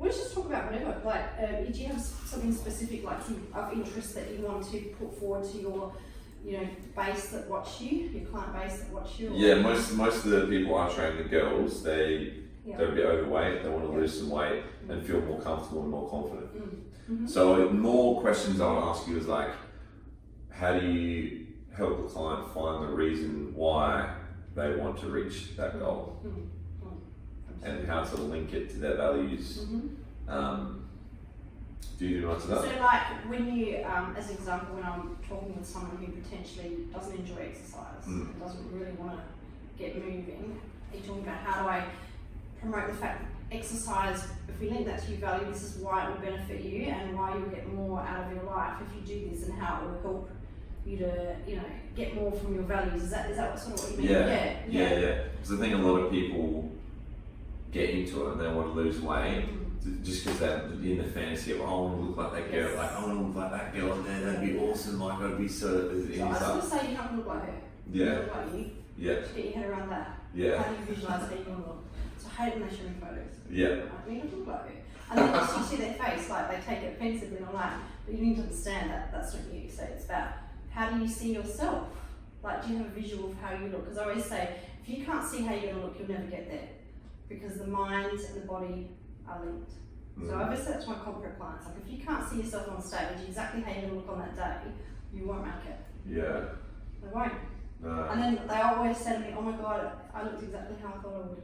Let's just talk about whatever. Like, do you have something specific, like of interest that you want to put forward to your, base that watch you, your client base that watch you? Yeah, most of the people I train, the girls, they're a bit overweight. They want to lose some weight and feel more comfortable and more confident. Mm-hmm. So more questions I want to ask you is like, how do you help the client find the reason why they want to reach that goal? And how to link it to their values. Do you do much of that? So like when you, as an example, when I'm talking with someone who potentially doesn't enjoy exercise, and doesn't really want to get moving, are you talking about how do I promote the fact that exercise, if we link that to your value, this is why it will benefit you and why you'll get more out of your life if you do this, and how it will help you to, get more from your values. Is that what sort of what you mean? Yeah. Because I think a lot of people get into it and they want to lose weight just because they're in the fantasy of, I want to look like that girl, like I want to look like that girl, and that'd be awesome, like I'd be so. I was going to say you don't look like her. Yeah. You look like you. Yeah. Just get your head around that. Yeah. How do you visualise how you want to look? So I hate when they show me photos. Yeah. Like, you don't look like her. And then you see their face, like they take it offensively and I'm like, but you need to understand that that's not you. So it's about how do you see yourself? Like, do you have a visual of how you look? Because I always say, if you can't see how you're going to look, you'll never get there. Because the mind and the body are linked. So I always say that to my corporate clients, like if you can't see yourself on stage exactly how you're going to look on that day, you won't make it. Yeah. They won't. No. And then they always say to me, oh my God, I looked exactly how I thought I would.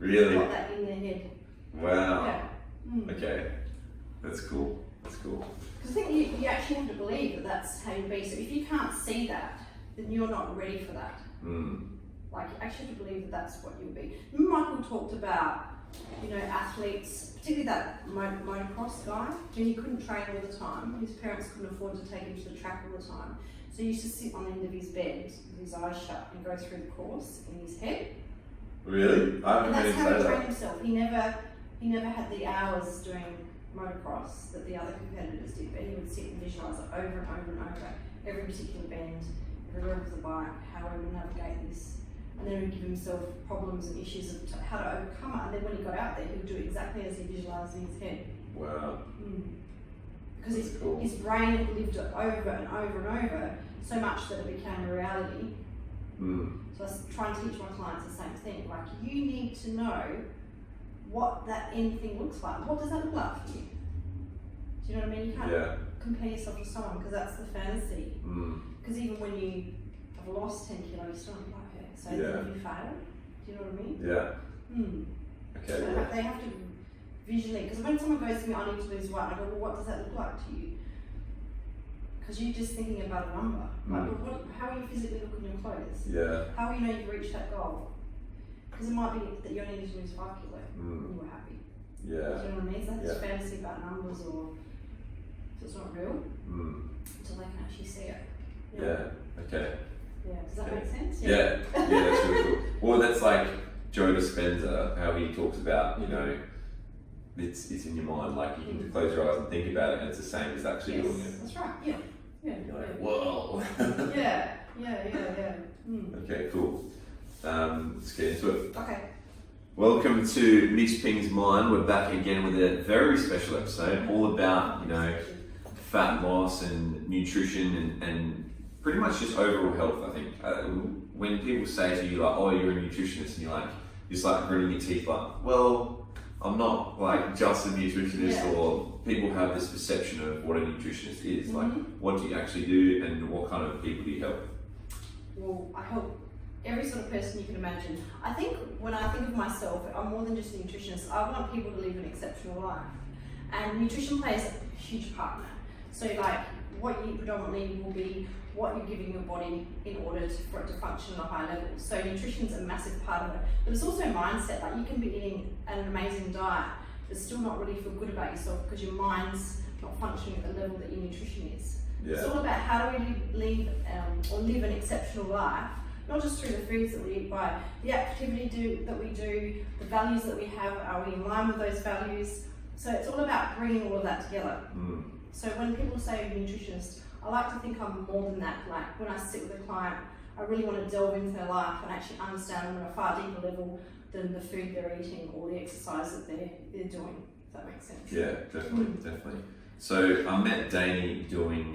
Really? Got that in their head. Wow. Yeah. Okay. That's cool. Because I think you actually have to believe that that's how you be. So if you can't see that, then you're not ready for that. Like you actually have to believe that that's what you'll be. Michael talked about, athletes, particularly that motocross guy, when he couldn't train all the time. His parents couldn't afford to take him to the track all the time. So he used to sit on the end of his bed with his eyes shut and go through the course in his head. Really? I haven't And that's heard how him he say trained that. himself. He never had the hours doing motocross that the other competitors did, but he would sit and visualise it over and over and over, every particular bend, every rev of the bike, how he would navigate this. And then he would give himself problems and issues of how to overcome it. And then when he got out there, he would do exactly as he visualised in his head. Wow. Because cool. his brain had lived it over and over and over, so much that it became a reality. So I try and teach my clients the same thing. Like, you need to know what that end thing looks like. What does that look like for you? Do you know what I mean? You can't compare yourself to someone because that's the fantasy. Because even when you have lost 10 kilos, you still don't look like her. So then if you fail, do you know what I mean? Yeah. Okay. So they have to visually, because when someone goes to me, I need to lose weight, I go, well, what does that look like to you? Because you're just thinking about a number. Like, how will you physically look in your clothes? Yeah. How will you know you've reached that goal? Because it might be that you only need to lose 5 kilos and you were happy. Yeah. Do you know what I mean? So that's fantasy about numbers, or so it's not real until they can actually see it. Yeah. Okay. Yeah. Does that make sense? Yeah. That's really cool. Well, that's like Joe Dispenza, how he talks about, it's in your mind, like you can close your eyes and think about it, and it's the same as actually doing it. That's right. Yeah. You're like, whoa. Yeah. Okay, cool. Let's get into it. Okay. Welcome to Mitch Ping's Mind. We're back again with a very special episode, all about fat loss and nutrition and pretty much just overall health. I think when people say to you like, "Oh, you're a nutritionist," and you're just like gritting your teeth, like, well, I'm not like just a nutritionist, or people have this perception of what a nutritionist is. Like, what do you actually do, and what kind of people do you help? Well, I help every sort of person you can imagine. I think when I think of myself, I'm more than just a nutritionist. I want people to live an exceptional life, and nutrition plays a huge part in that. So, like, what you predominantly will be what you're giving your body in order for it to function at a high level. So nutrition is a massive part of it, but it's also mindset. Like, you can be eating an amazing diet but still not really feel good about yourself because your mind's not functioning at the level that your nutrition is. It's all about how do we live an exceptional life, not just through the foods that we eat, by the activity that we do, the values that we have, are we in line with those values? So it's all about bringing all of that together. So when people say I'm a nutritionist, I like to think I'm more than that. Like, when I sit with a client, I really want to delve into their life and actually understand them on a far deeper level than the food they're eating or the exercise that they're doing. If that makes sense. Yeah, definitely. So I met Dayni doing,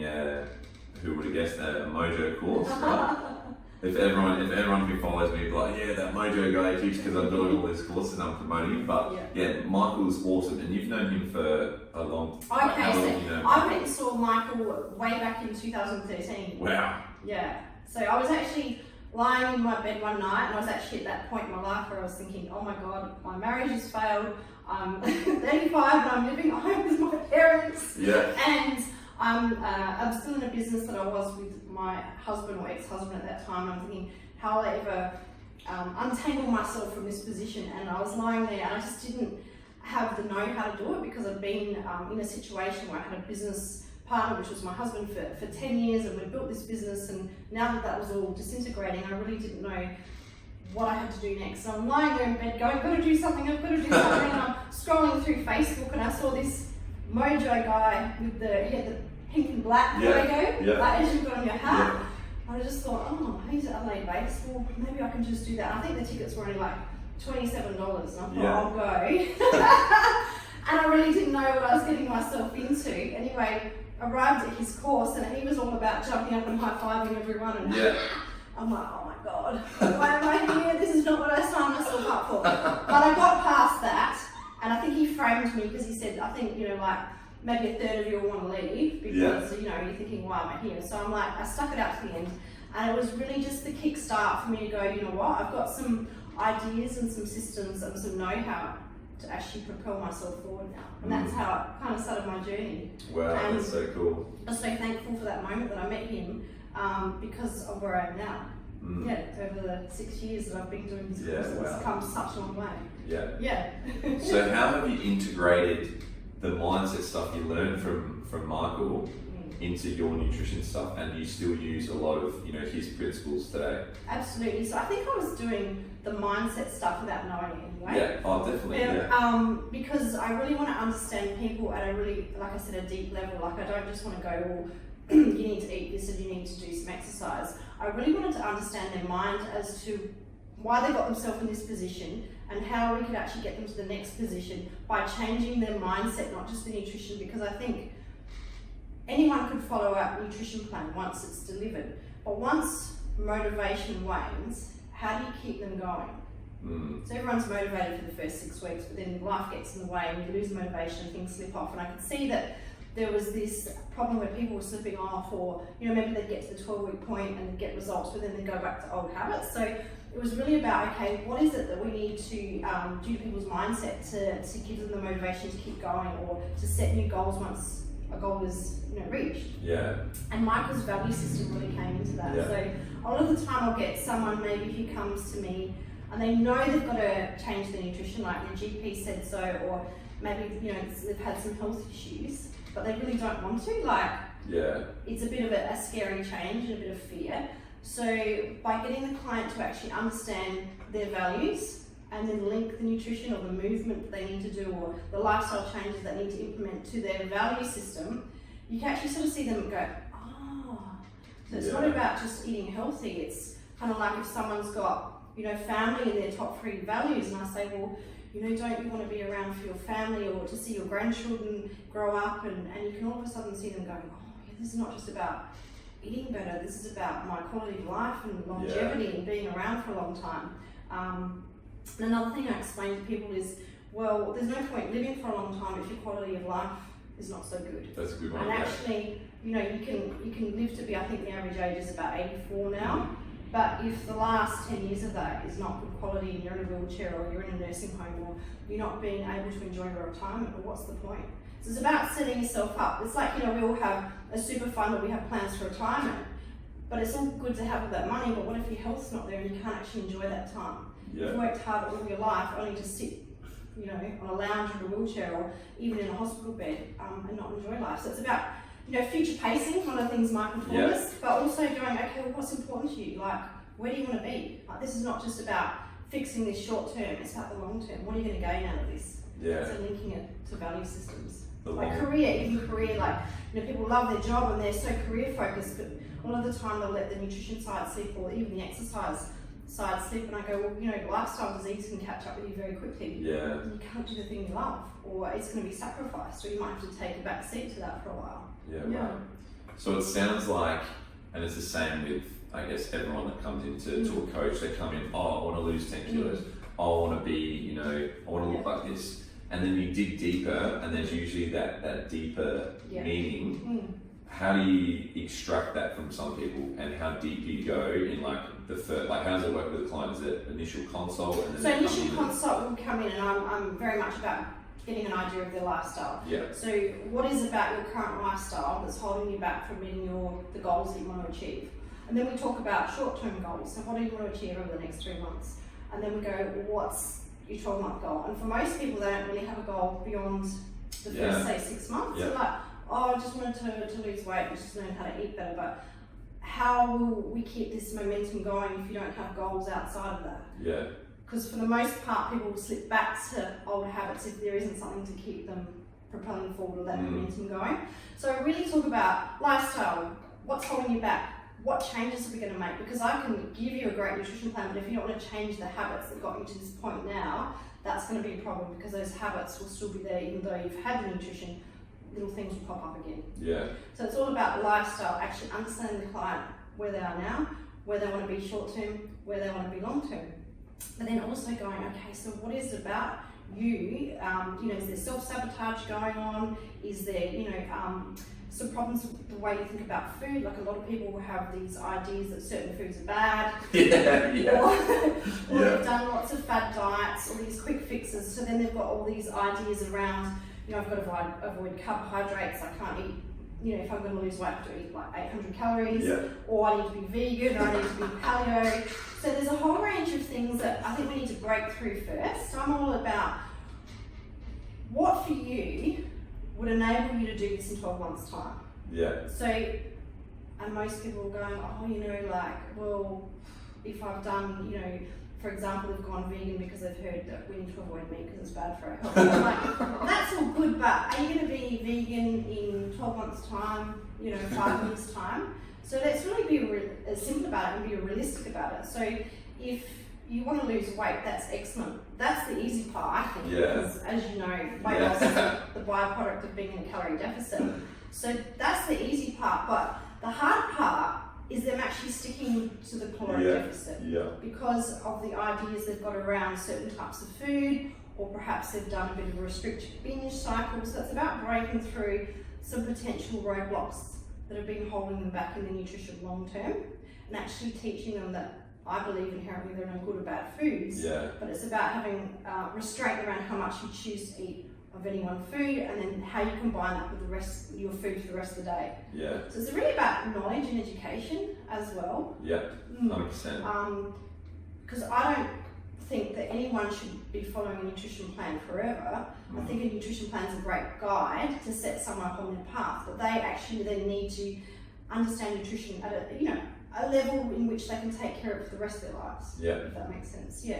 who would have guessed, a Mojo course, right? If everyone who follows me be like, yeah, that Mojo guy keeps, because I'm doing all these courses, I'm promoting him. But yeah, Michael's awesome, and you've known him for a long time. Okay, so I went and saw Michael way back in 2013. Wow. Yeah. So I was actually lying in my bed one night, and I was actually at that point in my life where I was thinking, oh my God, my marriage has failed. I'm 35 and I'm living at home with my parents. Yeah. And I'm still in a business that I was with my husband or ex-husband at that time. I'm thinking, how will I ever untangle myself from this position? And I was lying there and I just didn't have the know-how to do it, because I'd been in a situation where I had a business partner, which was my husband, for 10 years, and we built this business, and now that was all disintegrating, I really didn't know what I had to do next. So I'm lying there in bed going, I've got to do something, and I'm scrolling through Facebook, and I saw this Mojo guy with the pink and black logo, like as you've got on your hat. I just thought, oh, he's at Adelaide based, well maybe I can just do that. I think the tickets were only like $27, and I thought, I'll go. And I really didn't know what I was getting myself into. Anyway, arrived at his course, and he was all about jumping up and high-fiving everyone, and I'm like, oh my God, why am I here? This is not what I signed myself up for. But I got past that, and I think he framed me, because he said, I think, like, maybe a third of you will want to leave, because, you're thinking, why am I here? So I'm like, I stuck it out to the end, and it was really just the kickstart for me to go, you know what, I've got some ideas and some systems and some know-how to actually propel myself forward now. And that's how it kind of started my journey. Wow, and that's so cool. I'm so thankful for that moment that I met him, because of where I am now. Over the 6 years that I've been doing this course, it's come such a long way. So how have you integrated the mindset stuff you learned from Michael into your nutrition stuff, and you still use a lot of his principles today? Absolutely. So I think I was doing the mindset stuff without knowing it anyway. Yeah, oh definitely. Because I really want to understand people at a really, like I said, a deep level. Like, I don't just want to go, well, you need to eat this and you need to do some exercise. I really wanted to understand their mind as to why they got themselves in this position, and how we could actually get them to the next position by changing their mindset, not just the nutrition, because I think anyone could follow our nutrition plan once it's delivered. But once motivation wanes, how do you keep them going? So everyone's motivated for the first 6 weeks, but then life gets in the way and you lose motivation and things slip off. And I could see that there was this problem where people were slipping off, or maybe they'd get to the 12-week point and they'd get results, but then they'd go back to old habits. So it was really about, okay, what is it that we need to do to people's mindset to give them the motivation to keep going, or to set new goals once a goal is reached. And Michael's value system really came into that. So a lot of the time I'll get someone maybe who comes to me and they know they've got to change their nutrition, like their GP said so, or maybe they've had some health issues, but they really don't want to. Like, it's a bit of a scary change and a bit of fear. So by getting the client to actually understand their values, and then link the nutrition or the movement that they need to do, or the lifestyle changes they need to implement to their value system, you can actually sort of see them go, so it's not about just eating healthy. It's kind of like if someone's got, family in their top 3 values, and I say, well, don't you want to be around for your family, or to see your grandchildren grow up, and you can all of a sudden see them going, this is not just about eating better, this is about my quality of life and longevity and being around for a long time. And another thing I explain to people is, well, there's no point living for a long time if your quality of life is not so good. That's a good one. And actually, you can live to be, I think the average age is about 84 now, but if the last 10 years of that is not good quality, and you're in a wheelchair, or you're in a nursing home, or you're not being able to enjoy your retirement, well, what's the point? So it's about setting yourself up. It's like, we all have a super fund that we have plans for retirement, but it's all good to have all that money, but what if your health's not there and you can't actually enjoy that time? You've worked hard all your life only to sit, on a lounge or a wheelchair, or even in a hospital bed, and not enjoy life. So it's about, future pacing, one of the things Michael taught us, but also going, okay, well, what's important to you? Like, where do you want to be? Like, this is not just about fixing this short term, it's about the long term. What are you going to gain out of this? So linking it to value systems. Like career, like, people love their job and they're so career focused, but a lot of the time they'll let the nutrition side slip, or even the exercise side slip and I go, well, you know, lifestyle disease can catch up with you very quickly. Yeah. You can't do the thing you love, or it's going to be sacrificed, or you might have to take a back seat to that for a while. Yeah, right. So it sounds like, and it's the same with, I guess, everyone that comes into to a coach, they come in, oh, I want to lose 10 kilos, I want to be, you know, I want to look like this. And then you dig deeper, and there's usually that deeper meaning. How do you extract that from some people, and how deep do you go in like the first, like how does it work with the client? Is it initial consult? And then so initial consult will come in, and I'm very much about getting an idea of their lifestyle. Yeah. So what is about your current lifestyle that's holding you back from meeting the goals that you want to achieve? And then we talk about short-term goals. So what do you want to achieve over the next 3 months? And then we go, what's your 12-month goal? And for most people, they don't really have a goal beyond the first, say, 6 months. Yeah. So like, oh, I just wanted to lose weight and just learn how to eat better. But how will we keep this momentum going if you don't have goals outside of that? Yeah. Because for the most part, people will slip back to old habits if there isn't something to keep them propelling forward or that momentum going. So I really talk about lifestyle, what's holding you back, what changes are we going to make? Because I can give you a great nutrition plan, but if you don't want to change the habits that got you to this point now, that's going to be a problem, because those habits will still be there even though you've had the nutrition. Little things will pop up again. Yeah. So it's all about lifestyle, actually understanding the client where they are now, where they want to be short term, where they want to be long term. But then also going, okay, so what is it about you? You know, is there self-sabotage going on? Is there, you know, some problems with the way you think about food? Like a lot of people will have these ideas that certain foods are bad. Or they've done lots of fad diets, or these quick fixes. So then they've got all these ideas around, you know, I've got to avoid carbohydrates, I can't eat, you know, if I'm going to lose weight, I have to eat like 800 calories, or I need to be vegan, or I need to be paleo. So there's a whole range of things that I think we need to break through first. So I'm all about what for you would enable you to do this in 12 months' time. Yeah. So, and most people are going, oh, you know, like, well, if I've done, you know, for example, they've gone vegan because they've heard that we need to avoid meat because it's bad for our health. I'm like, that's all good, but are you going to be vegan in 12 months' time, you know, 5 years' time? So let's really be simple about it and be realistic about it. So if you want to lose weight, that's excellent. That's the easy part, I think, because as you know, weight loss is the byproduct of being in a calorie deficit. So that's the easy part, but the hard part is them actually sticking to the caloric deficit because of the ideas they've got around certain types of food, or perhaps they've done a bit of a restricted binge cycle. So it's about breaking through some potential roadblocks that have been holding them back in the nutrition long term, and actually teaching them that I believe inherently there are no good or bad foods, but it's about having restraint around how much you choose to eat of any one food, and then how you combine that with the rest your food for the rest of the day. So it's really about knowledge and education as well. 100%. Because I don't think that anyone should be following a nutrition plan forever. I think a nutrition plan is a great guide to set someone up on their path, but they actually then need to understand nutrition at a level in which they can take care of it for the rest of their lives. If that makes sense. So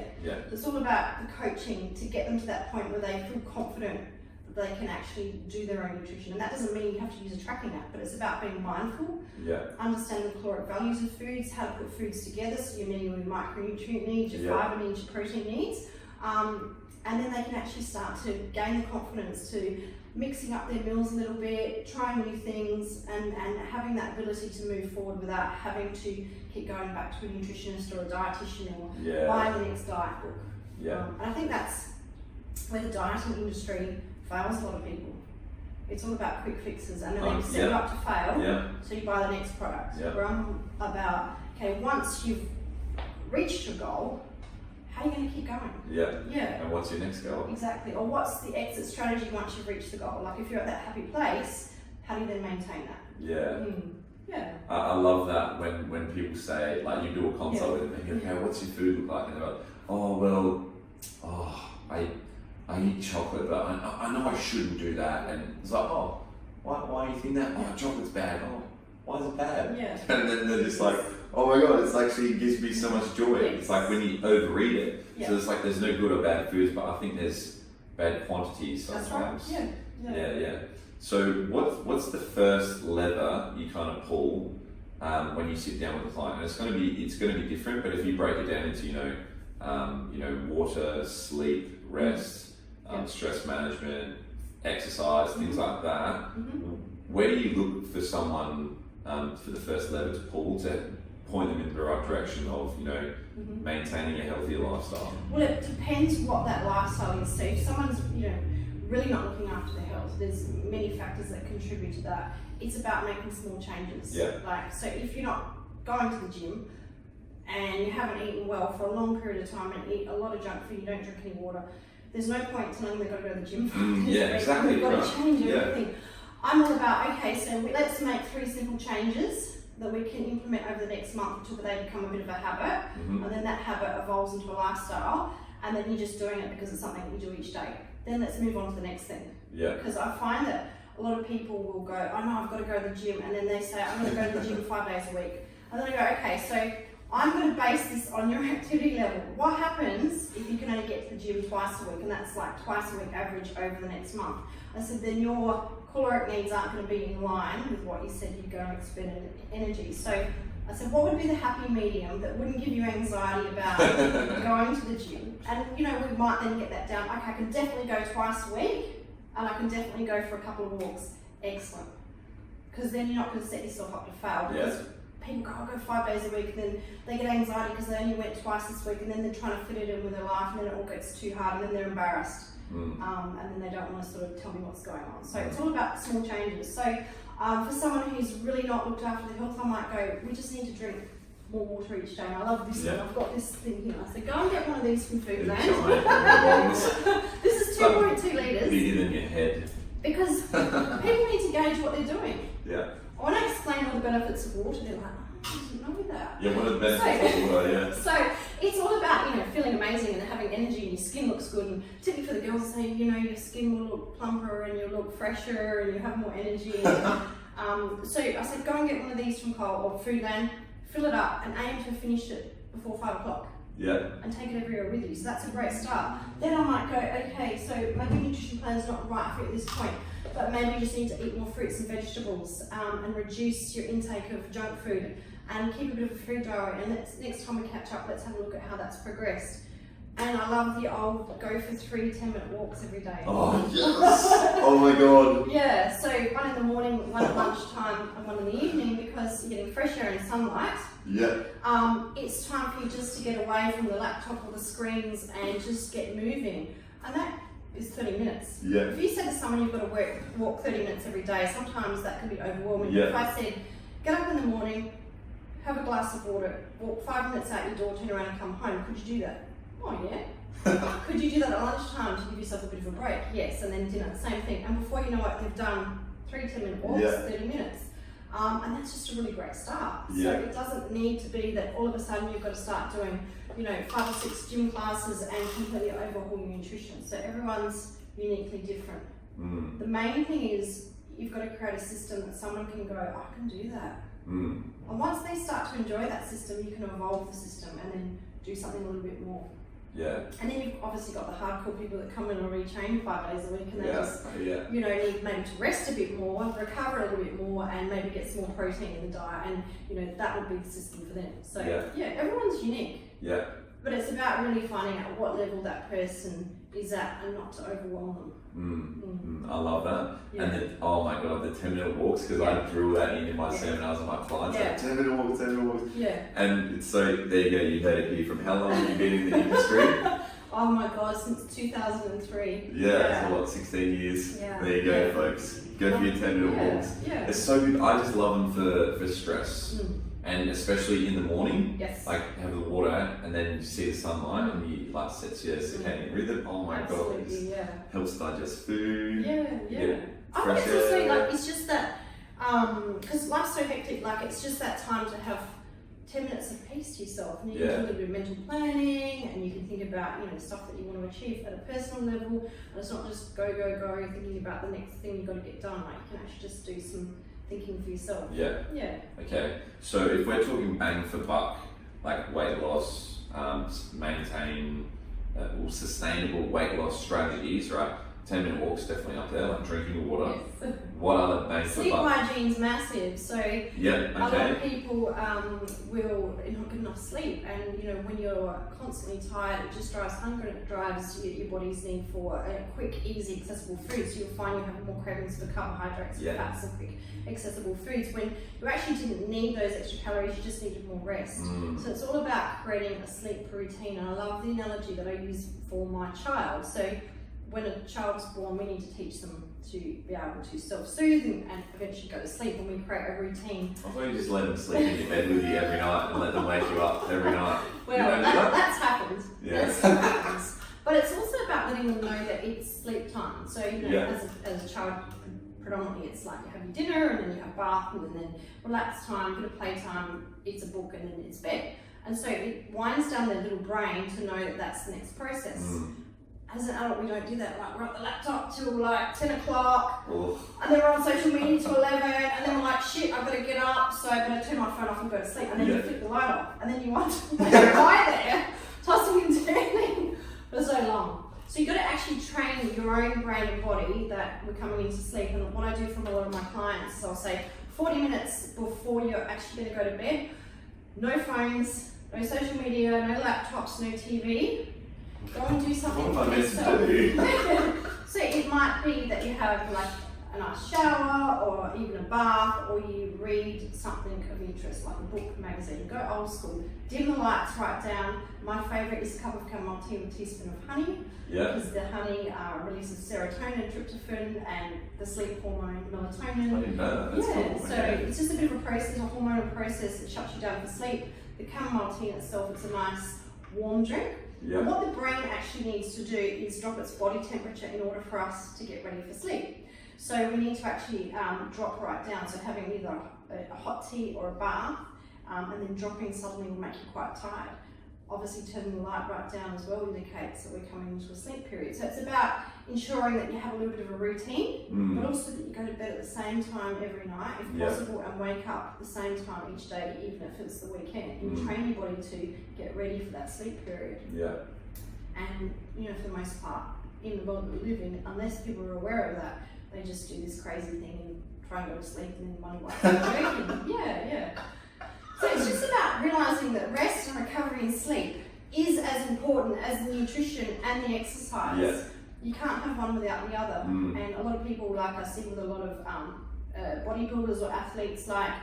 it's all about the coaching to get them to that point where they feel confident that they can actually do their own nutrition. And that doesn't mean you have to use a tracking app, but it's about being mindful, understanding the caloric values of foods, how to put foods together, so you're meeting your micronutrient needs, your fiber needs, your protein needs. And then they can actually start to gain the confidence to mixing up their meals a little bit, trying new things, and having that ability to move forward without having to keep going back to a nutritionist or a dietitian or buying the next diet book. And I think that's where the dieting industry fails a lot of people. It's all about quick fixes, and then they set you up to fail, so you buy the next product. Where I'm about, okay, once you've reached your goal, how are you going to keep going? And what's your next goal? Exactly. Or what's the exit strategy once you've reached the goal? Like if you're at that happy place, how do you then maintain that? I love that when people say, like, you do a consult with them and you go, okay, what's your food look like? And they're like, I eat chocolate, but I know I shouldn't do that. And it's like, why do you think that? Oh, chocolate's bad. Oh, why is it bad? And then they're just like, oh my god, it's actually gives me so much joy. It's like when you overeat it. So it's like there's no good or bad foods, but I think there's bad quantities sometimes. That's right. So what's the first lever you kind of pull when you sit down with a client. And it's going to be different, but if you break it down into water, sleep, rest, stress management, exercise, things like that. Where do you look for someone for the first lever to pull to point them in the right direction of maintaining a healthier lifestyle? Well, it depends what that lifestyle is. So if someone's really not looking after their health, there's many factors that contribute to that. It's about making small changes. Yeah. Like, so if you're not going to the gym and you haven't eaten well for a long period of time and eat a lot of junk food, you don't drink any water, there's no point telling them they've got to go to the gym. Exactly. You've got right. to change everything. I'm all about, okay, so let's make 3 simple changes that we can implement over the next month until they become a bit of a habit, and then that habit evolves into a lifestyle, and then you're just doing it because it's something you do each day. Then let's move on to the next thing. Yeah. Because I find that a lot of people will go, I know I've got to go to the gym, and then they say, I'm going to go to the gym 5 days a week. And then I go, okay, so I'm going to base this on your activity level. What happens if you can only get to the gym twice a week, and that's like twice a week average over the next month? I said, then your caloric needs aren't going to be in line with what you said you're going to expend in energy. So I said, what would be the happy medium that wouldn't give you anxiety about going to the gym? And we might then get that down. Okay, I can definitely go twice a week, and I can definitely go for a couple of walks. Excellent. Because then you're not going to set yourself up to fail. Because people go, I'll go 5 days a week, and then they get anxiety because they only went twice this week, and then they're trying to fit it in with their life, and then it all gets too hard, and then they're embarrassed. And then they don't want to sort of tell me what's going on. So it's all about small changes. So for someone who's really not looked after their health, I might go, we just need to drink more water each day. And I love this one. I've got this thing here. I said, go and get one of these from Foodland. This is 2.2 litres. Bigger than your head. Because people need to gauge what they're doing. Yeah. When I explain all the benefits of water, they're like, I didn't know that. Yeah, what are the benefits of water, So it's all about, feeling amazing and having energy, and your skin looks good. And typically for the girls, say, your skin will look plumper and you'll look fresher and you have more energy. So I said, go and get one of these from Coles or Foodland, fill it up and aim to finish it before 5 o'clock. Yeah. And take it everywhere with you. So that's a great start. Then I might go, okay, so maybe your nutrition plan is not right for you at this point, but maybe you just need to eat more fruits and vegetables and reduce your intake of junk food and keep a bit of a food diary. And next time we catch up, let's have a look at how that's progressed. And I love the old go for 3 10-minute walks every day. Oh, yes. Oh my God. Yeah, so one in the morning, one at lunchtime, and one in the evening, because you're getting fresh air and sunlight. Yeah. It's time for you just to get away from the laptop or the screens and just get moving. And that is 30 minutes. Yeah. If you said to someone you've got to walk 30 minutes every day, sometimes that can be overwhelming. Yeah. If I said, get up in the morning, have a glass of water, walk 5 minutes out your door, turn around and come home, could you do that? Oh yeah. Could you do that at lunchtime to give yourself a bit of a break? Yes, and then dinner, same thing. And before you know it, they've done 3 10-minute walks, 30 minutes. And that's just a really great start. Yeah. So it doesn't need to be that all of a sudden you've got to start doing, 5 or 6 gym classes and completely overhaul your nutrition. So everyone's uniquely different. The main thing is you've got to create a system that someone can go, I can do that. And once they start to enjoy that system, you can evolve the system and then do something a little bit more. Yeah. And then you've obviously got the hardcore people that come in and retrain 5 days a week, and they just, Yeah. need maybe to rest a bit more, recover a little bit more, and maybe get some more protein in the diet, and that would be the system for them. So everyone's unique. Yeah. But it's about really finding out what level that person is at and not to overwhelm them. I love that. Yeah. And then, oh my God, the 10-minute walks, because I drill that in my seminars and my clients, like 10-minute walks, 10-minute walks. Yeah. And it's so, there you go, you heard it here. From how long have you been in the industry? Oh my God, since 2003. Yeah, it's 16 years. Yeah. There you go, folks. Go for your 10-minute walks. Yeah. It's so good. I just love them for stress. And especially in the morning, like have the water and then you see the sunlight and you sets your circadian rhythm. Oh my God, it helps digest food. Yeah. I think it's also it's just that, because life's so hectic, it's just that time to have 10 minutes of peace to yourself, and you can do a little bit of mental planning, and you can think about stuff that you want to achieve at a personal level, and it's not just go thinking about the next thing you've got to get done. You can actually just do some thinking for yourself. Yeah. Okay, so if we're talking bang for buck, like weight loss, maintain sustainable weight loss strategies, right? 10-minute walks definitely up there, like drinking water. Yes. What other bangs for the Sleep buck? hygiene's massive. So Yeah, a lot of okay. people will not get enough sleep, and you know when you're constantly tired, it just drives hunger and it drives your body's need for a quick, easy, accessible food. So you'll find you have more cravings for carbohydrates, for fats, and quick, accessible foods. When you actually didn't need those extra calories, you just needed more rest. So it's all about creating a sleep routine. And I love the analogy that I use for my child. So when a child is born, we need to teach them to be able to self-soothe and eventually go to sleep, and we create a routine. I thought you just let them sleep in your bed with you every night and let them wake you up every night. Well, You don't do that? that's happened. Yeah. That still happens. But it's also about letting them know that it's sleep time. So, you know, Yeah. as a child, predominantly it's like you have your dinner and then you have bath and then relax time, bit of playtime, it's a book and then it's bed. And so it winds down their little brain to know that that's the next process. As an adult, we don't do that. Like, we're at the laptop till like 10 o'clock, and then we're on social media till 11, and then we're like, shit, I've got to get up, so I better turn my phone off and go to sleep. And then you flick the light off, and then you wonder why you're there, tossing and turning for so long. So you've got to actually train your own brain and body that we're coming into sleep. And what I do from a lot of my clients is I'll say 40 minutes before you're actually going to go to bed, no phones, no social media, no laptops, no TV. Go and do something for yourself. So it might be that you have like a nice shower or even a bath, or you read something of interest like a book, magazine. Go old school. Dim the lights, right down. My favourite is a cup of chamomile tea with a teaspoon of honey. Because the honey releases serotonin, tryptophan, and the sleep hormone melatonin. I didn't know that. That's cool. So it's just a bit of a process, a hormonal process that shuts you down for sleep. The chamomile tea in itself, it's a nice warm drink. And what the brain actually needs to do is drop its body temperature in order for us to get ready for sleep. So we need to actually drop right down. So having either a hot tea or a bath, and then dropping suddenly will make you quite tired. Obviously turning the light right down as well indicates that we're coming into a sleep period. So it's about ensuring that you have a little bit of a routine, but also that you go to bed at the same time every night, if possible, and wake up at the same time each day, even if it's the weekend. And you train your body to get ready for that sleep period. And you know, for the most part, in the world that we live in, unless people are aware of that, they just do this crazy thing and try and go to sleep and then wonder why they're working. So it's just about realising that rest and recovery and sleep is as important as the nutrition and the exercise. You can't have one without the other. And a lot of people, like I see with a lot of bodybuilders or athletes, like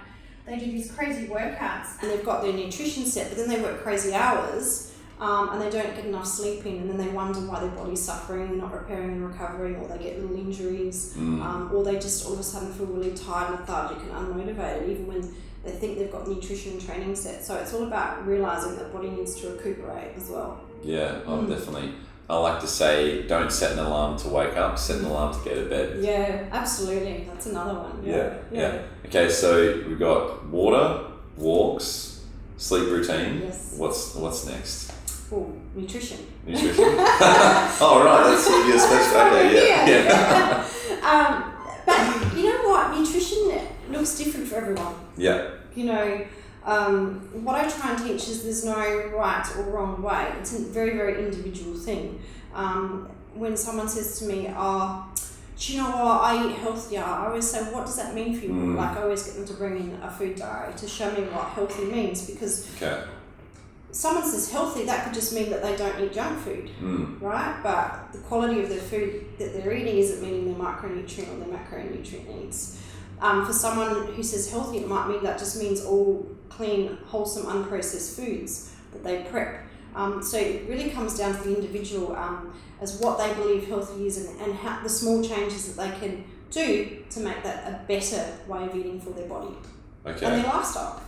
they do these crazy workouts and they've got their nutrition set, but then they work crazy hours and they don't get enough sleep in, and then they wonder why their body's suffering, they're not repairing and recovering, or they get little injuries, or they just all of a sudden feel really tired, lethargic and unmotivated, even when they think they've got nutrition and training set. So it's all about realising that the body needs to recuperate as well. Definitely. I like to say, don't set an alarm to wake up, set an alarm to get to bed. Yeah, absolutely. That's another one. Yeah. Okay, so we've got water, walks, sleep routine. Yes. What's next? Oh, nutrition. Oh, right, that's your special. Okay, but you know what? Nutrition looks different for everyone. You know, what I try and teach is there's no right or wrong way. It's a very, very individual thing. When someone says to me, do you know what, I eat healthier, I always say, what does that mean for you? Like, I always get them to bring in a food diary to show me what healthy means, because someone says healthy, that could just mean that they don't eat junk food, right? But the quality of the food that they're eating isn't meeting their micronutrient or their macronutrient needs. For someone who says healthy, it might mean that just means all clean, wholesome, unprocessed foods that they prep. So it really comes down to the individual as what they believe healthy is, and how the small changes that they can do to make that a better way of eating for their body and their lifestyle.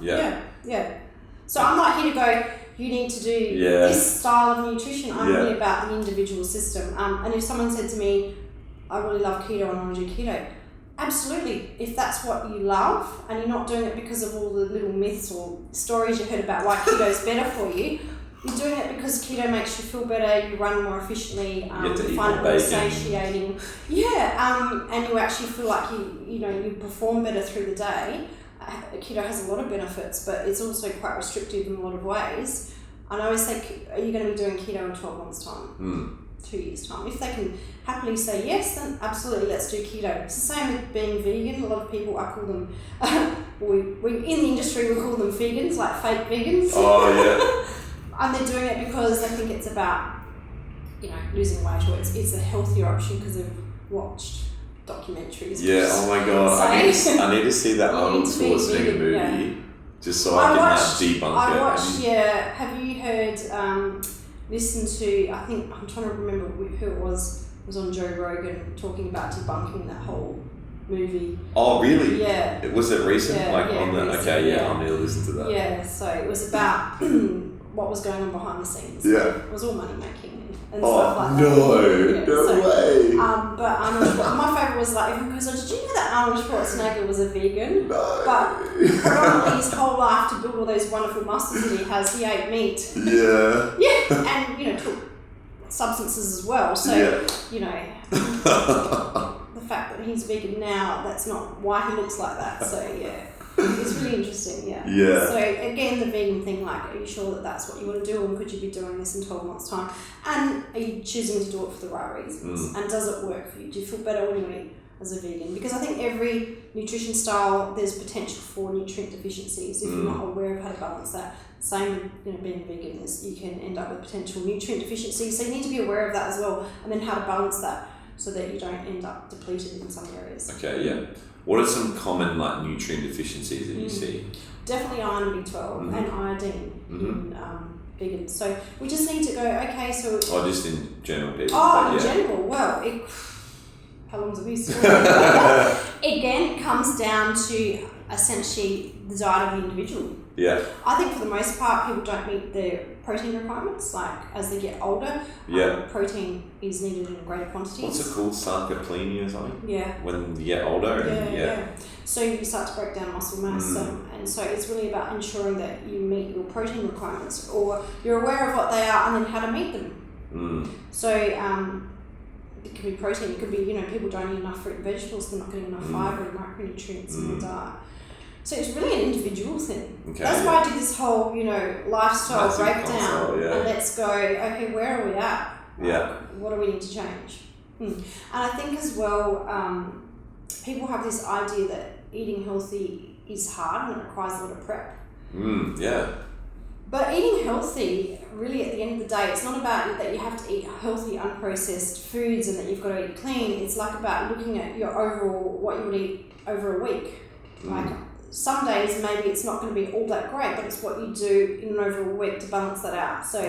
So I'm not here to go, you need to do this style of nutrition. I'm really about the individual system. And if someone said to me, I really love keto and I want to do keto, absolutely. If that's what you love and you're not doing it because of all the little myths or stories you heard about why keto is better for you, you're doing it because keto makes you feel better, you run more efficiently, you find it more satiating. And you actually feel like you perform better through the day. Keto has a lot of benefits, but it's also quite restrictive in a lot of ways. And I always say, are you going to be doing keto in 12 months' time? 2 years' time. If they can happily say yes, then absolutely, let's do keto. It's the same with being vegan. A lot of people, I call them, we in the industry we call them vegans, like fake vegans. Oh yeah. And they're doing it because they think it's about, losing weight, or it's a healthier option because they've watched documentaries. Yeah. Oh my god. I need to see that Arnold Schwarzenegger movie just so I can debunk it. I watched. Yeah. Have you heard? Listened to? I think I'm trying to remember who it was. Was on Joe Rogan talking about debunking that whole movie. Oh really? Yeah. Was it recent? Yeah, on the recent, okay, yeah, I'll need to listen to that. Yeah. So it was about what was going on behind the scenes. Yeah. It was all money making and stuff like that. No way. But Arnold, my favourite was like, everyone goes, did you know that Arnold Schwarzenegger was a vegan? No. But probably his whole life to build all those wonderful muscles that he has, he ate meat. Yeah. Yeah, and took substances as well. So, the fact that he's vegan now, that's not why he looks like that. So, yeah. It's really interesting, yeah. Yeah. So again, the vegan thing, like, are you sure that that's what you want to do, or could you be doing this in 12 months' time? And are you choosing to do it for the right reasons? And does it work for you? Do you feel better when you eat as a vegan? Because I think every nutrition style, there's potential for nutrient deficiencies if you're not aware of how to balance that. Same with being vegan, is you can end up with potential nutrient deficiencies. So you need to be aware of that as well, and then how to balance that so that you don't end up depleted in some areas. Okay, yeah. What are some common nutrient deficiencies that you see? Definitely iron and B12 and iodine in vegan. So we just need to go, okay, so... Oh, just in general people. In general, well, how long's a piece? Again, it comes down to essentially the diet of the individual. Yeah. I think for the most part, people don't meet their protein requirements. Like, as they get older, protein is needed in greater quantities. What's it called? Sarcopenia or something? Yeah. When you get older? Yeah. So you start to break down muscle mass. And so it's really about ensuring that you meet your protein requirements, or you're aware of what they are and then how to meet them. So it could be protein, it could be, people don't eat enough fruit and vegetables, they're not getting enough fibre and micronutrients in their diet. So it's really an individual thing. Okay, that's why I did this whole, lifestyle massive breakdown. console, and let's go, okay, where are we at? Yeah. What do we need to change? And I think as well, people have this idea that eating healthy is hard and it requires a lot of prep. Yeah. But eating healthy, really at the end of the day, it's not about that you have to eat healthy, unprocessed foods and that you've got to eat clean. It's like about looking at your overall, what you would eat over a week. Like, some days maybe it's not going to be all that great, but it's what you do in an overall week to balance that out. So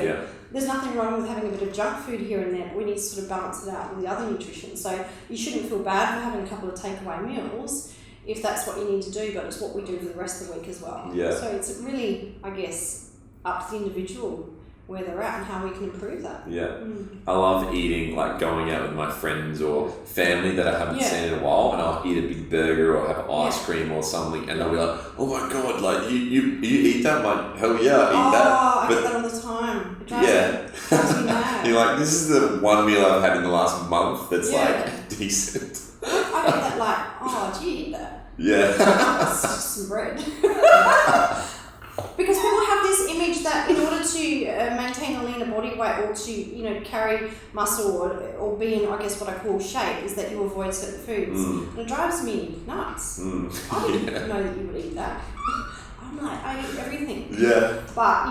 there's nothing wrong with having a bit of junk food here and there, but we need to sort of balance it out with the other nutrition. So you shouldn't feel bad for having a couple of takeaway meals if that's what you need to do, but it's what we do for the rest of the week as well. Yeah. So it's really, I guess, up to the individual where they're at and how we can improve that. Yeah. I love eating, like going out with my friends or family that I haven't seen in a while, and I'll eat a big burger or have ice cream or something, and they'll be like, oh my god, like you eat that? I'm like, hell yeah, I eat that. I get that all the time. It drives me mad. You're like, this is the one meal I've had in the last month that's like decent. I get that like, do you eat that? Yeah. It's just some bread. Because people have this image that in order to maintain a leaner body weight or to, carry muscle or be in, I guess, what I call shape, is that you avoid certain foods. And it drives me nuts. I didn't know that you would eat that. I'm like, I eat everything. Yeah. But,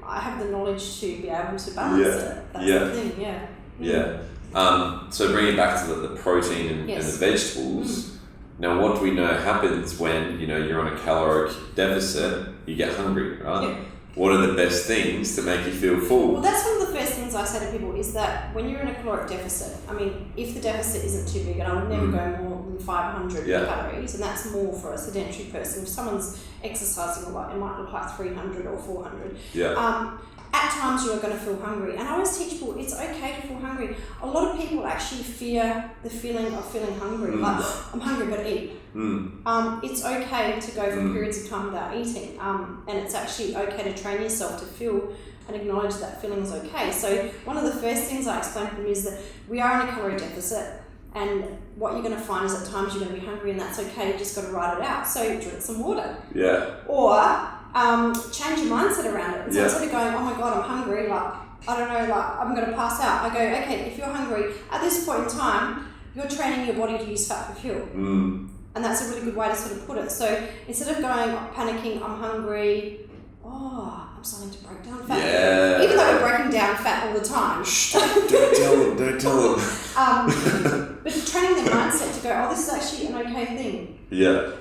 I have the knowledge to be able to balance it. That's the thing, Yeah. So bringing it back to the protein and the vegetables, now what do we know happens when, you're on a caloric deficit, you get hungry, right? Yeah. What are the best things to make you feel full? Well, that's one of the first things I say to people is that when you're in a caloric deficit, I mean, if the deficit isn't too big, and I would never go more than 500 calories, and that's more for a sedentary person. If someone's exercising a lot, it might look like 300 or 400. Yeah. At times you are going to feel hungry, and I always teach people it's okay to feel hungry. A lot of people actually fear the feeling of feeling hungry, like I'm hungry but eat. It's okay to go for periods of time without eating, and it's actually okay to train yourself to feel and acknowledge that feeling is okay. So one of the first things I explain to them is that we are in a calorie deficit, and what you're going to find is at times you're going to be hungry, and that's okay. You just got to ride it out. So drink some water. Yeah. Or change your mindset around it. So instead of going, oh my god, I'm hungry, like I don't know, like, I'm going to pass out. I go, okay, if you're hungry, at this point in time, you're training your body to use fat for fuel. And that's a really good way to sort of put it. So instead of going, panicking, I'm hungry, I'm starting to break down fat. Yeah. Even though we're breaking down fat all the time. Shh, don't tell them. But training their mindset to go, this is actually an okay thing. Yeah.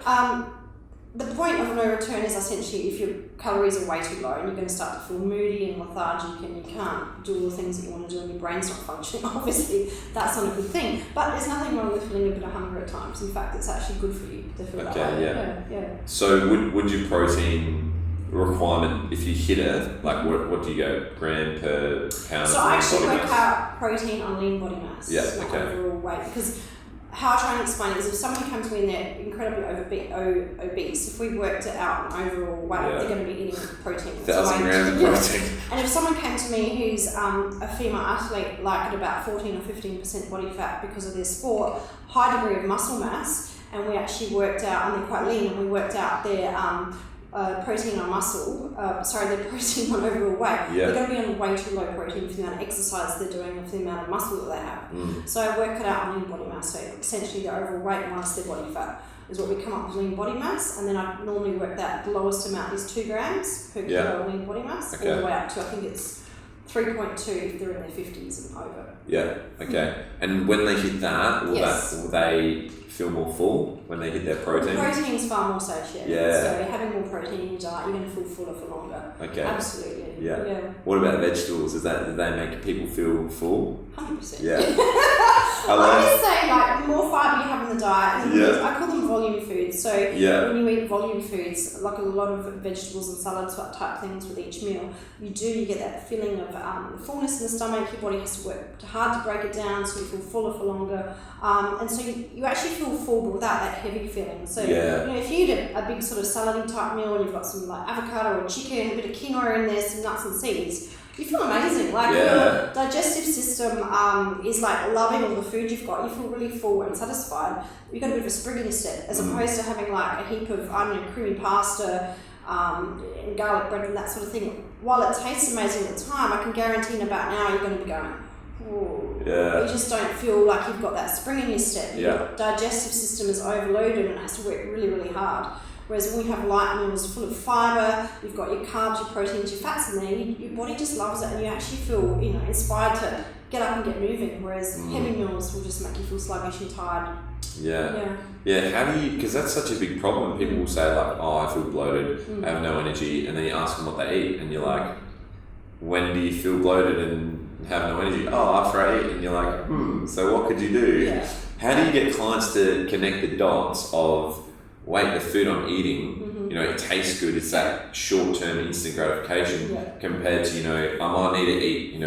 The point of no return is essentially if your calories are way too low and you're going to start to feel moody and lethargic and you can't do all the things that you want to do and your brain's not functioning, obviously that's not a good thing. But there's nothing wrong with feeling a bit of hunger at times. In fact, it's actually good for you to feel that way. Yeah. So would your protein requirement, if you hit it, like what do you go, gram per pound? So I actually work out protein on lean body mass, not overall weight. Because how I try and explain it is if someone comes to me and they're incredibly obese, if we worked it out on overall weight, they're going to be eating protein. 1,000 grams of protein. And if someone came to me who's a female athlete, like at about 14 or 15% body fat because of their sport, high degree of muscle mass, and we actually worked out, and they're quite lean, and we worked out their protein on muscle, their protein on overall weight, they're going to be on way too low protein for the amount of exercise they're doing or for the amount of muscle that they have. So I work it out on lean body mass, so essentially the overall weight minus their body fat is what we come up with lean body mass, and then I normally work that the lowest amount is 2 grams per kilo of lean body mass, all the way up to I think it's 3.2 if they're in their 50s and over. Yeah, okay. And when they hit that, will they feel more full when they hit their protein? Protein is far more satiated. Yeah. So having more protein in your diet, you're going to feel fuller for longer. Okay. Absolutely. Yeah. What about vegetables? Do they make people feel full? 100%. Yeah. I always say, like, the more fibre you have in the diet, I call them volume foods. So when you eat volume foods, like a lot of vegetables and salads type things with each meal, you get that feeling of fullness in the stomach. Your body has to work hard to break it down so you feel fuller for longer. And so you actually feel full but without that heavy feeling. So if you eat a big sort of salad type meal and you've got some like avocado or chicken, a bit of quinoa in there, some nuts and seeds, you feel amazing. Like your digestive system is like loving all the food you've got. You feel really full and satisfied. You've got a bit of a spring in your step as opposed to having like a heap of creamy pasta and garlic bread and that sort of thing. While it tastes amazing at the time, I can guarantee in about an hour you're going to be going, you just don't feel like you've got that spring in your step. Your digestive system is overloaded and has to work really, really hard. Whereas when we have light meals full of fibre, you've got your carbs, your proteins, your fats in there, your body just loves it and you actually feel inspired to get up and get moving. Whereas heavy meals will just make you feel sluggish and tired. Yeah, how do you, because that's such a big problem. People will say like, I feel bloated, I have no energy, and then you ask them what they eat and you're like, when do you feel bloated and have no energy? After I eat. And you're like, so what could you do? How do you get clients to connect the dots of, wait, the food I'm eating, it tastes good, it's that short-term instant gratification compared to, I might need to eat,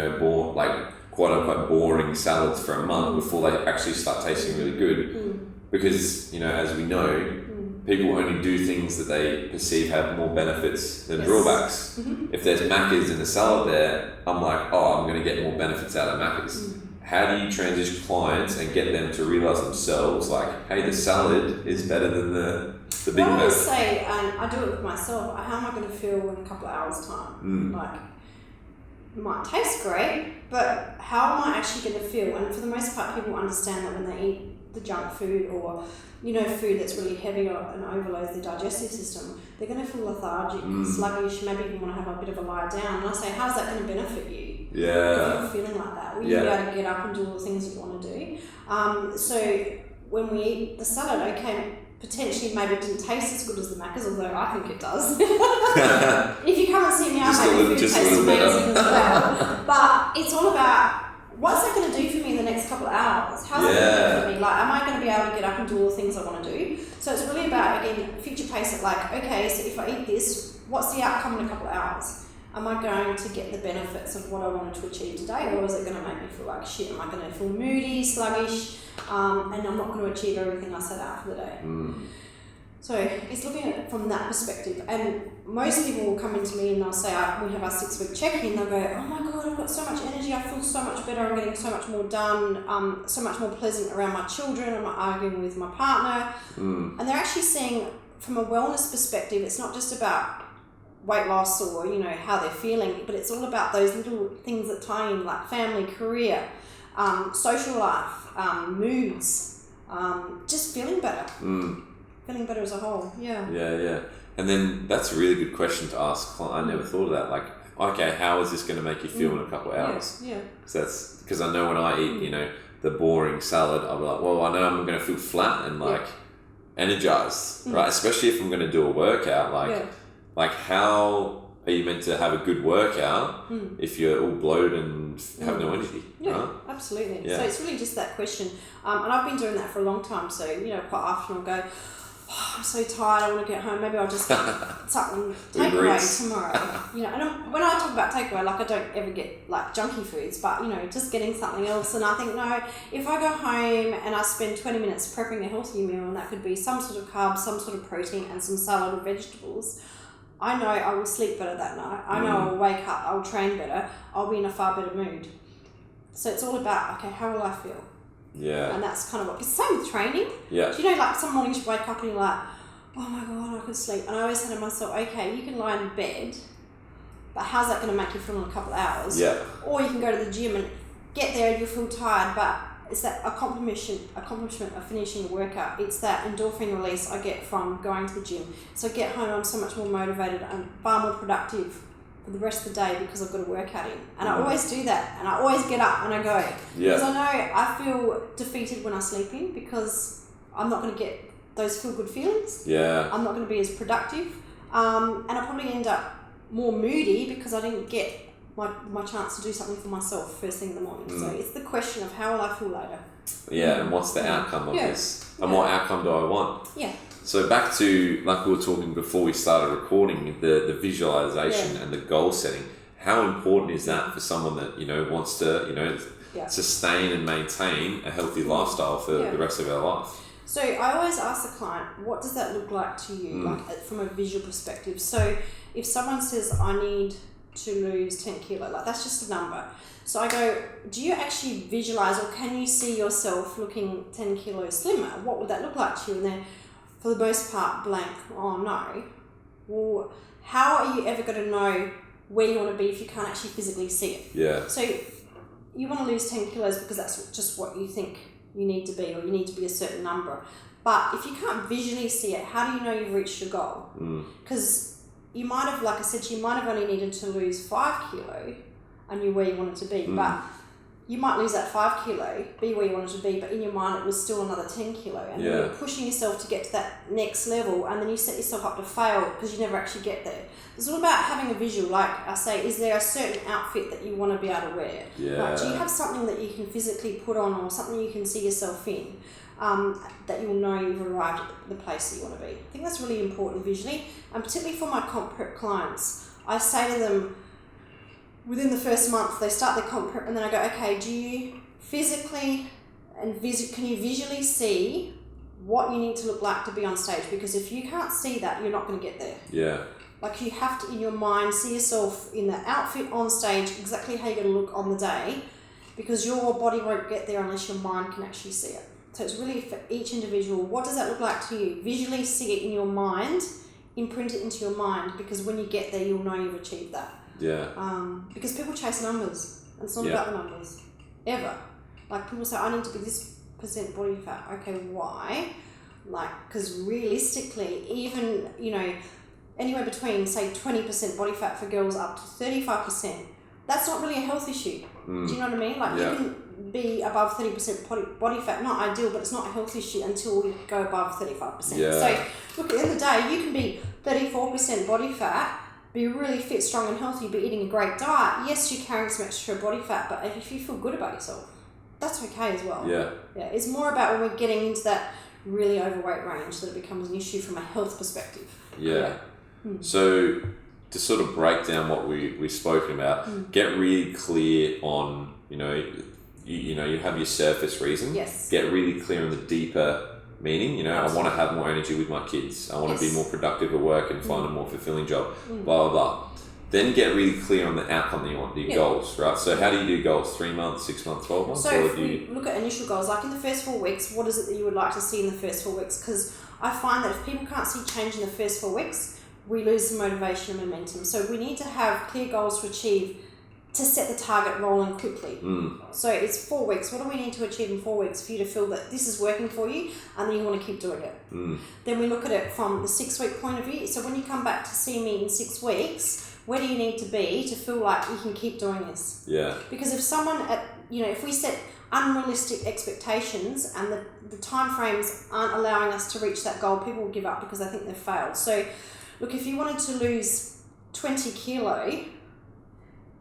quote unquote boring salads for a month before they actually start tasting really good. Because, as we know, people only do things that they perceive have more benefits than drawbacks. If there's Macca's in the salad there, I'm like, I'm going to get more benefits out of Macca's. How do you transition clients and get them to realise themselves, like, hey, the salad is better than the Big Mac? I always say, and I do it with myself, how am I going to feel in a couple of hours' time? Like, it might taste great, but how am I actually going to feel? And for the most part, people understand that when they eat the junk food or food that's really heavy and overloads their digestive system, they're going to feel lethargic, sluggish, maybe even want to have a bit of a lie down. And I say, how's that going to benefit you? If you're feeling like that, will you be able to get up and do all the things you want to do? So when we eat the salad, potentially maybe it didn't taste as good as the Macca's, although I think it does. If you come and see me, I make the food taste amazing as well. But it's all about, what's that going to do for me in the next couple of hours? How's it going to do for me? Like, am I going to be able to get up and do all the things I want to do? So it's really about, again, future pace it. Like, okay, so if I eat this, what's the outcome in a couple of hours? Am I going to get the benefits of what I wanted to achieve today, or is it going to make me feel like shit? Am I going to feel moody, sluggish, and I'm not going to achieve everything I set out for the day? So it's looking at it from that perspective. And most people will come into me and they'll say, we have our 6-week check-in, they'll go, oh my God, I've got so much energy, I feel so much better, I'm getting so much more done, so much more pleasant around my children, I'm not arguing with my partner. And they're actually seeing, from a wellness perspective, it's not just about weight loss or, you know, how they're feeling, but it's all about those little things that tie in, like family, career, social life, moods, just feeling better. Feeling better as a whole, Yeah. And then that's a really good question to ask. I never thought of that. Like, okay, how is this going to make you feel in a couple of hours? Yeah. Because I know when I eat, you know, the boring salad, I'll be like, well, I know I'm going to feel flat and like energized, right? Especially if I'm going to do a workout. Like how are you meant to have a good workout if you're all bloated and have no energy? Yeah, right? absolutely. Yeah. So it's really just that question. And I've been doing that for a long time. So, you know, quite often I'll go, I'm so tired, I want to get home. Maybe I'll just get something takeaway tomorrow. You know, and when I talk about takeaway, like I don't ever get like junky foods, but you know, just getting something else. And I think, no, if I go home and I spend 20 minutes prepping a healthy meal, and that could be some sort of carbs, some sort of protein, and some salad or vegetables, I know I will sleep better that night. I know I'll wake up, I'll train better, I'll be in a far better mood. So it's all about, okay, how will I feel? Yeah. And that's kind of what, it's the same with training. Yeah. Do you know, like some mornings you wake up and you're like, oh my God, I could sleep. And I always say to myself, okay, you can lie in bed, but how's that going to make you feel in a couple of hours? Yeah. Or you can go to the gym and get there and you feel tired, but it's that accomplishment of finishing the workout. It's that endorphin release I get from going to the gym. So I get home, I'm so much more motivated and far more productive for the rest of the day because I've got a workout in. And I always do that. And I always get up and I go. Yeah. Because I know I feel defeated when I sleep in because I'm not going to get those feel-good feelings. Yeah. I'm not going to be as productive. And I'll probably end up more moody because I didn't get my chance to do something for myself first thing in the morning. So it's the question of how will I feel later? Yeah, and what's the outcome of this? And what outcome do I want? Yeah. So back to, like we were talking before we started recording, the visualization and the goal setting. How important is that for someone that, you know, wants to, you know, sustain and maintain a healthy lifestyle for the rest of their life? So I always ask the client, what does that look like to you, like from a visual perspective? So if someone says, I need to lose 10 kilo, like that's just a number. So I go, do you actually visualize or can you see yourself looking 10 kilos slimmer? What would that look like to you? And they're, for the most part, blank. Oh no. Well, how are you ever going to know where you want to be if you can't actually physically see it? Yeah. So you want to lose 10 kilos because that's just what you think you need to be, or you need to be a certain number. But if you can't visually see it, how do you know you've reached your goal? Because you might have, like I said, you might have only needed to lose 5 kilo and you're where you wanted to be. But you might lose that 5 kilo, be where you wanted to be, but in your mind it was still another 10 kilo. And then you're pushing yourself to get to that next level, and then you set yourself up to fail because you never actually get there. It's all about having a visual. Like I say, is there a certain outfit that you want to be able to wear? Yeah. Like, do you have something that you can physically put on, or something you can see yourself in, that you'll know you've arrived at the place that you want to be? I think that's really important visually, and particularly for my comp prep clients, I say to them, within the first month, they start their comp prep, and then I go, okay, do you physically and can you visually see what you need to look like to be on stage? Because if you can't see that, you're not going to get there. Yeah. Like you have to, in your mind, see yourself in the outfit on stage, exactly how you're going to look on the day, because your body won't get there unless your mind can actually see it. So it's really for each individual, what does that look like to you? Visually see it in your mind, imprint it into your mind, because when you get there, you'll know you've achieved that. Yeah. Because people chase numbers, and it's not about the numbers, ever. Like people say, I need to be this % body fat. Okay, why? Like, because realistically, even, you know, anywhere between, say, 20% body fat for girls up to 35%, that's not really a health issue. Do you know what I mean? Like, you can be above 30% body fat, not ideal, but it's not a health issue until you go above 35%. Yeah. So, look, at the end of the day, you can be 34% body fat, be really fit, strong and healthy, be eating a great diet. Yes, you're carrying some extra body fat, but if you feel good about yourself, that's okay as well. Yeah. Yeah. It's more about when we're getting into that really overweight range that it becomes an issue from a health perspective. Yeah. So to sort of break down what we've spoken about, get really clear on, you have your surface reason. Yes. Get really clear on the deeper meaning. I want to have more energy with my kids. I want to be more productive at work and find a more fulfilling job. Blah, blah, blah. Then get really clear on the outcome that you want, your goals, right? So how do you do goals? 3 months, 6 months, 12 months? So if we look at initial goals, like in the first 4 weeks, what is it that you would like to see in the first 4 weeks? Because I find that if people can't see change in the first 4 weeks, we lose the motivation and momentum. So we need to have clear goals to achieve, to set the target rolling quickly. So it's 4 weeks. What do we need to achieve in 4 weeks for you to feel that this is working for you and then you want to keep doing it? Then we look at it from the 6 week point of view. So when you come back to see me in 6 weeks, where do you need to be to feel like you can keep doing this? Yeah. Because if someone if we set unrealistic expectations and the time frames aren't allowing us to reach that goal, people will give up because they think they've failed. So look, if you wanted to lose 20 kilo,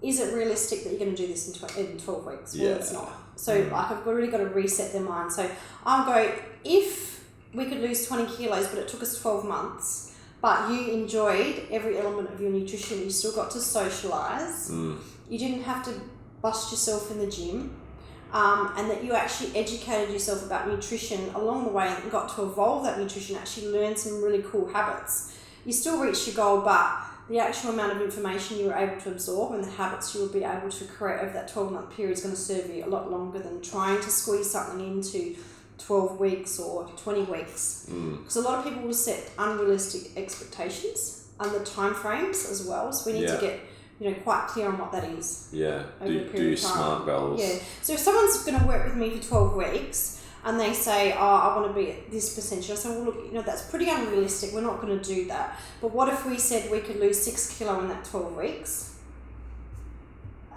is it realistic that you're going to do this in 12 weeks? Well, it's not. So I've really got to reset their mind. So I'll go, if we could lose 20 kilos, but it took us 12 months, but you enjoyed every element of your nutrition, you still got to socialise, you didn't have to bust yourself in the gym, and that you actually educated yourself about nutrition along the way and got to evolve that nutrition, actually learn some really cool habits. You still reached your goal, but the actual amount of information you were able to absorb and the habits you will be able to create over that 12-month period is going to serve you a lot longer than trying to squeeze something into 12 weeks or 20 weeks. Because a lot of people will set unrealistic expectations and the time frames as well. So we need to get quite clear on what that is. Yeah, do smart goals. Yeah. So if someone's going to work with me for 12 weeks and they say, I want to be at this percentage, I say, well, look, that's pretty unrealistic. We're not going to do that. But what if we said we could lose 6 kilo in that 12 weeks?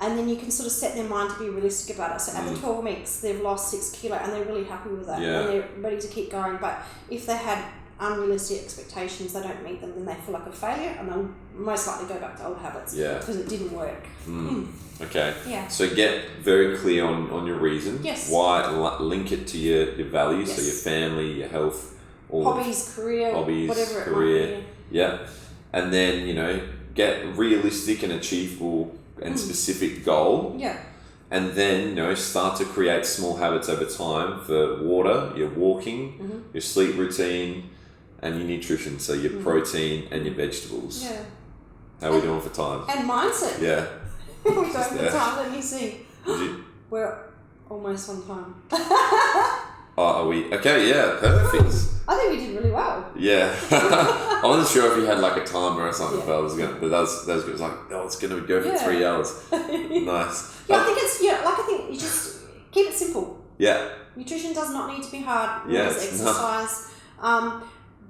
And then you can sort of set their mind to be realistic about it. So at the 12 weeks, they've lost 6 kilo and they're really happy with that. And they're ready to keep going. But if they had unrealistic expectations, they don't meet them, then they feel like a failure and they'll most likely go back to old habits because it didn't work. Okay. Yeah. So get very clear on your reason. Yes. Why, link it to your values, so your family, your health, all hobbies, career, whatever career. it might be. Yeah. And then, get realistic and achievable and specific goal. Yeah. And then, start to create small habits over time for water, your walking, your sleep routine, and your nutrition. So your protein and your vegetables. Yeah. How are we doing for time? And mindset. Yeah. We're going for time. Let me see. We're almost on time. Are we? Okay, yeah, perfect. I think we did really well. Yeah. I wasn't sure if you had like a timer or something, but I was going to, but that was good. It was like, it's going to go for 3 hours. Nice. Yeah, I think you just keep it simple. Yeah. Nutrition does not need to be hard. Yeah, It's exercise.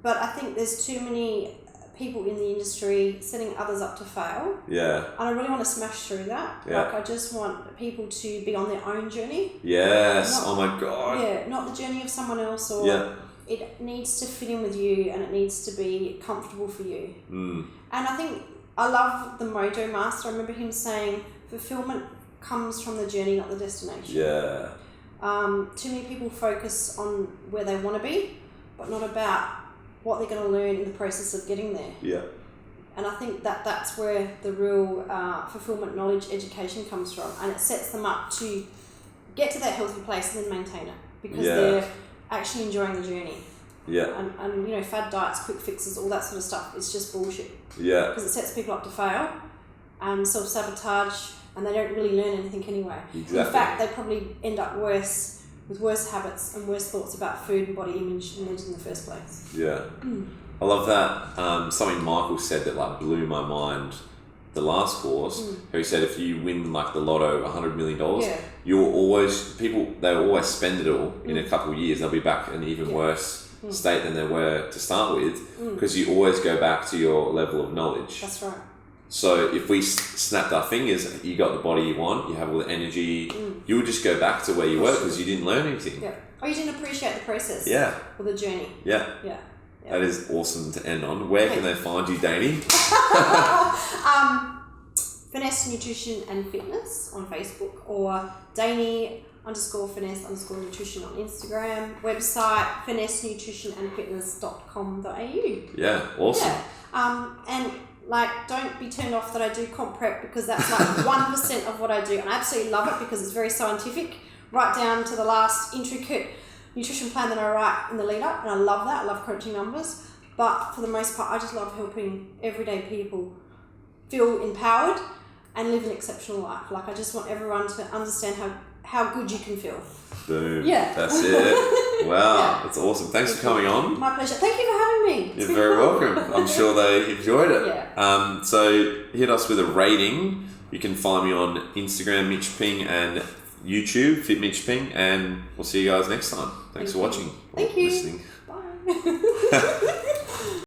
But I think there's too many people in the industry setting others up to fail. Yeah. And I really want to smash through that. Yeah. Like, I just want people to be on their own journey. Yes. Oh my God. Yeah, not the journey of someone else, or it needs to fit in with you and it needs to be comfortable for you. And I think I love the Mojo Master. I remember him saying fulfillment comes from the journey, not the destination. Yeah. Too many people focus on where they want to be, but not about what they're going to learn in the process of getting there. Yeah. And I think that's where the real fulfillment, knowledge, education comes from. And it sets them up to get to that healthy place and then maintain it. Because they're actually enjoying the journey. Yeah. And fad diets, quick fixes, all that sort of stuff, it's just bullshit. Yeah. Because it sets people up to fail and self-sabotage, and they don't really learn anything anyway. Exactly. In fact, they probably end up worse, with worse habits and worse thoughts about food and body image than they did in the first place. Yeah. I love that. Something Michael said that blew my mind the last course, where he said if you win the lotto $100 million, you'll always, they'll always spend it all in a couple of years. They'll be back in an even worse state than they were to start with, because you always go back to your level of knowledge. That's right. So if we snapped our fingers, you got the body you want, you have all the energy, you would just go back to where you were because you didn't learn anything. Yeah. Or you didn't appreciate the process. Yeah. Or the journey. Yeah. Yeah. That is awesome to end on. Where can they find you, Dayni? Finesse Nutrition and Fitness on Facebook, or Dayni _finesse_nutrition on Instagram. Website finessenutritionandfitness.com.au. Yeah, awesome. Yeah. And don't be turned off that I do comp prep, because that's 1% of what I do, and I absolutely love it because it's very scientific, right down to the last intricate nutrition plan that I write in the lead up, and I love that. I love crunching numbers, but for the most part I just love helping everyday people feel empowered and live an exceptional life. I just want everyone to understand how good you can feel. Boom. Yeah. That's it. Wow, that's awesome. Thanks for coming on. My pleasure. Thank you for having me. It's You're been very fun. welcome. I'm sure they enjoyed it. Yeah. So hit us with a rating. You can find me on Instagram, Mitch Ping, and YouTube, Fit Mitch Ping, and we'll see you guys next time. Thanks for watching. Thank you. Listening. Bye.